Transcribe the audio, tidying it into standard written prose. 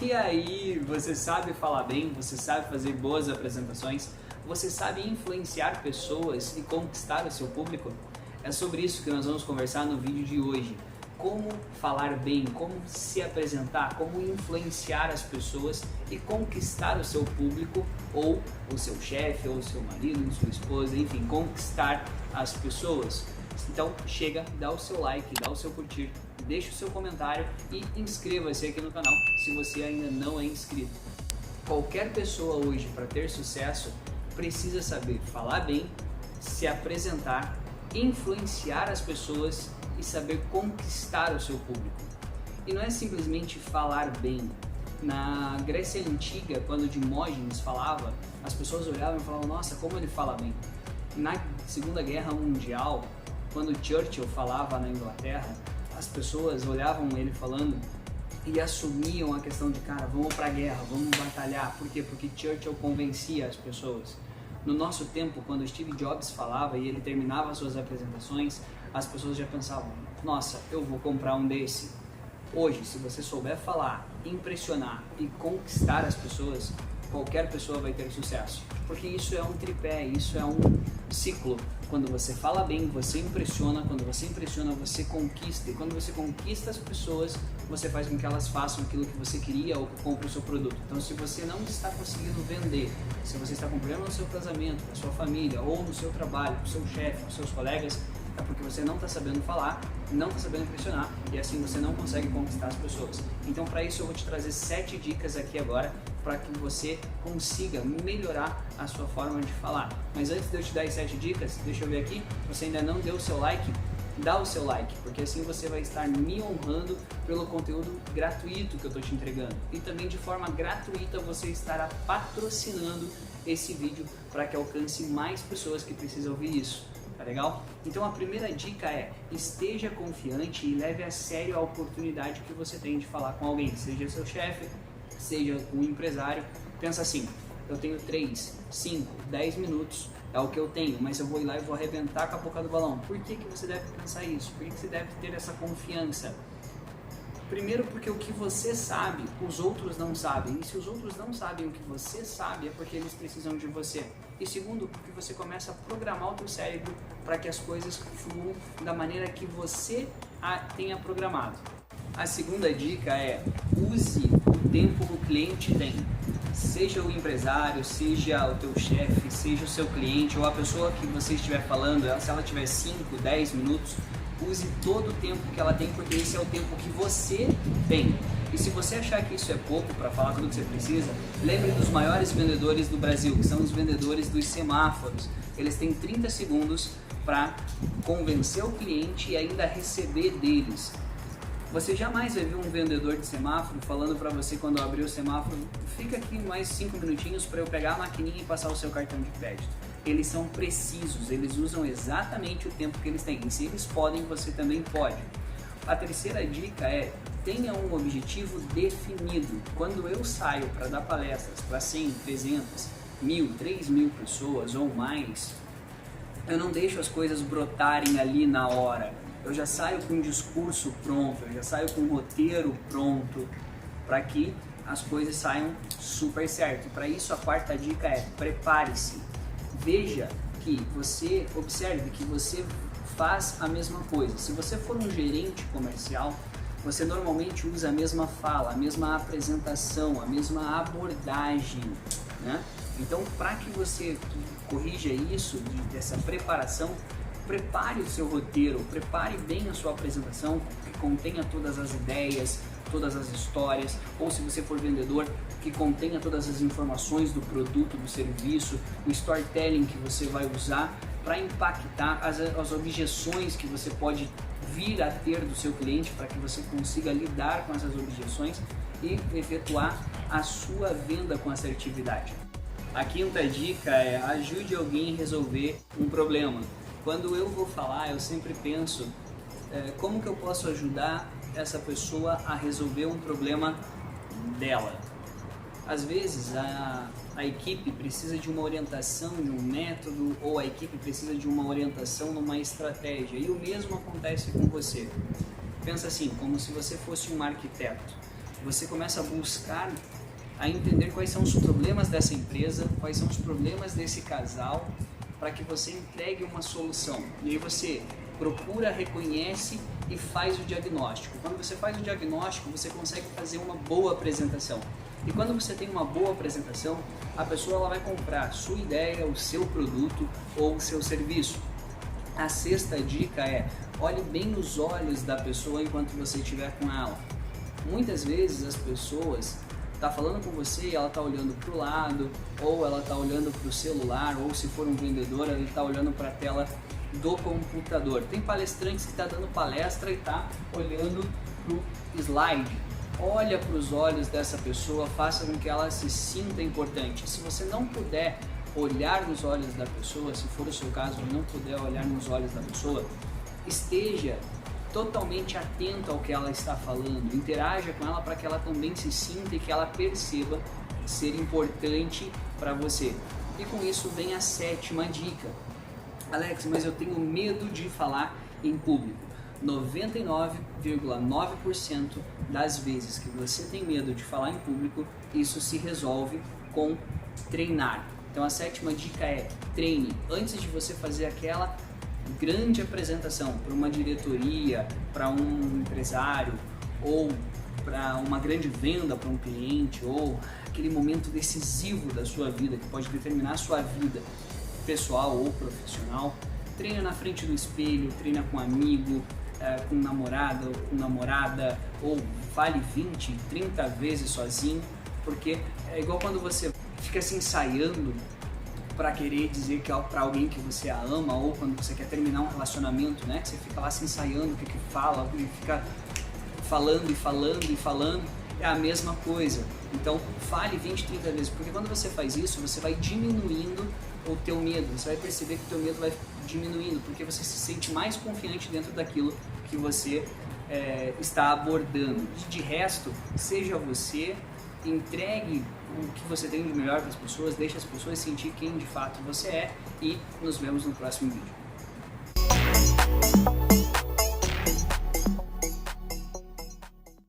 E aí, você sabe falar bem, você sabe fazer boas apresentações, você sabe influenciar pessoas e conquistar o seu público? É sobre isso que nós vamos conversar no vídeo de hoje. Como falar bem, como se apresentar, como influenciar as pessoas e conquistar o seu público, ou o seu chefe, ou o seu marido, sua esposa, enfim, conquistar as pessoas. Então chega, dá o seu like, dá o seu curtir, deixa o seu comentário e inscreva-se aqui no canal se você ainda não é inscrito. Qualquer pessoa hoje, para ter sucesso, precisa saber falar bem, se apresentar, influenciar as pessoas e saber conquistar o seu público. E não é simplesmente falar bem. Na Grécia Antiga, quando Dimógenes falava, as pessoas olhavam e falavam: nossa, como ele fala bem. Na Segunda Guerra Mundial, quando Churchill falava na Inglaterra, as pessoas olhavam ele falando e assumiam a questão de: cara, vamos pra guerra, vamos batalhar. Por quê? Porque Churchill convencia as pessoas. No nosso tempo, quando Steve Jobs falava e ele terminava suas apresentações, as pessoas já pensavam: nossa, eu vou comprar um desse. Hoje, se você souber falar, impressionar e conquistar as pessoas, qualquer pessoa vai ter sucesso. Porque isso é um tripé, isso é um ciclo. Quando você fala bem, você impressiona. Quando você impressiona, você conquista. E quando você conquista as pessoas, você faz com que elas façam aquilo que você queria ou que compre o seu produto. Então, se você não está conseguindo vender, se você está com problema no seu casamento, com a sua família, ou no seu trabalho, com o seu chefe, com os seus colegas, é porque você não está sabendo falar, não está sabendo impressionar, e assim você não consegue conquistar as pessoas. Então, para isso eu vou te trazer 7 dicas aqui agora para que você consiga melhorar a sua forma de falar. Mas antes de eu te dar as 7 dicas, deixa eu ver aqui, se você ainda não deu o seu like, dá o seu like, porque assim você vai estar me honrando pelo conteúdo gratuito que eu estou te entregando. E também de forma gratuita você estará patrocinando esse vídeo para que alcance mais pessoas que precisam ouvir isso. Tá legal? Então a primeira dica é: esteja confiante e leve a sério a oportunidade que você tem de falar com alguém, seja seu chefe, seja um empresário. Pensa assim: eu tenho 3, 5, 10 minutos, é o que eu tenho, mas eu vou ir lá e vou arrebentar com a boca do balão. Por que você deve pensar isso? Por que você deve ter essa confiança? Primeiro, porque o que você sabe, os outros não sabem. E se os outros não sabem o que você sabe, é porque eles precisam de você. E segundo, porque você começa a programar o teu cérebro para que as coisas fluam da maneira que você tenha programado. A segunda dica é: use o tempo que o cliente tem. Seja o empresário, seja o teu chefe, seja o seu cliente ou a pessoa que você estiver falando, se ela tiver 5, 10 minutos, use todo o tempo que ela tem, porque esse é o tempo que você tem. E se você achar que isso é pouco para falar tudo que você precisa, lembre dos maiores vendedores do Brasil, que são os vendedores dos semáforos. Eles têm 30 segundos para convencer o cliente e ainda receber deles. Você jamais vai ver um vendedor de semáforo falando para você quando abrir o semáforo: fica aqui mais 5 minutinhos para eu pegar a maquininha e passar o seu cartão de crédito. Eles são precisos, eles usam exatamente o tempo que eles têm. E se eles podem, você também pode. A terceira dica é: tenha um objetivo definido. Quando eu saio para dar palestras para 100, 300, 1000, 3000 pessoas ou mais, eu não deixo as coisas brotarem ali na hora. Eu já saio com um discurso pronto, eu já saio com um roteiro pronto, para que as coisas saiam super certo. Para isso, a quarta dica é: prepare-se. Veja que você, observe que você faz a mesma coisa. Se você for um gerente comercial, você normalmente usa a mesma fala, a mesma apresentação, a mesma abordagem, né? Então, para que você corrija isso, dessa preparação, prepare o seu roteiro, prepare bem a sua apresentação, que contenha todas as ideias, todas as histórias, ou se você for vendedor, que contenha todas as informações do produto, do serviço, o storytelling que você vai usar para impactar as objeções que você pode vir a ter do seu cliente, para que você consiga lidar com essas objeções e efetuar a sua venda com assertividade. A quinta dica é: ajude alguém a resolver um problema. Quando eu vou falar, eu sempre penso: como que eu posso ajudar essa pessoa a resolver um problema dela? Às vezes a equipe precisa de uma orientação, de um método, ou a equipe precisa de uma orientação numa estratégia, e o mesmo acontece com você. Pensa assim, como se você fosse um arquiteto. você começa a buscar a entender quais são os problemas dessa empresa, quais são os problemas desse casal, para que você entregue uma solução. E aí você procura, reconhece e faz o diagnóstico. Quando você faz o diagnóstico, você consegue fazer uma boa apresentação. E quando você tem uma boa apresentação, a pessoa ela vai comprar a sua ideia, o seu produto ou o seu serviço. A sexta dica é: olhe bem nos olhos da pessoa enquanto você estiver com ela. Muitas vezes as pessoas estão falando com você e ela está olhando para o lado, ou ela está olhando para o celular, ou se for um vendedor, ele está olhando para a tela do computador. Tem palestrantes que está dando palestra e está olhando para o slide. Olha para os olhos dessa pessoa, faça com que ela se sinta importante. Se você não puder olhar nos olhos da pessoa, se for o seu caso, não puder olhar nos olhos da pessoa, esteja totalmente atento ao que ela está falando, interaja com ela para que ela também se sinta e que ela perceba ser importante para você. E com isso vem a sétima dica. Alex, mas eu tenho medo de falar em público. 99,9% das vezes que você tem medo de falar em público, isso se resolve com treinar. Então a sétima dica é: treine. Antes de você fazer aquela grande apresentação para uma diretoria, para um empresário, ou para uma grande venda para um cliente, ou aquele momento decisivo da sua vida que pode determinar a sua vida pessoal ou profissional, treina na frente do espelho, treina com um amigo, com namorada ou com namorada, ou fale 20, 30 vezes sozinho, porque é igual quando você fica se ensaiando para querer dizer que para alguém que você a ama, ou quando você quer terminar um relacionamento, né, que você fica lá se ensaiando o que fala, e fica falando e falando e falando, é a mesma coisa. Então fale 20, 30 vezes, porque quando você faz isso, você vai diminuindo o teu medo, você vai perceber que o teu medo vai diminuindo, porque você se sente mais confiante dentro daquilo que você está abordando. De resto, seja você, entregue o que você tem de melhor para as pessoas, deixe as pessoas sentir quem de fato você é, e nos vemos no próximo vídeo.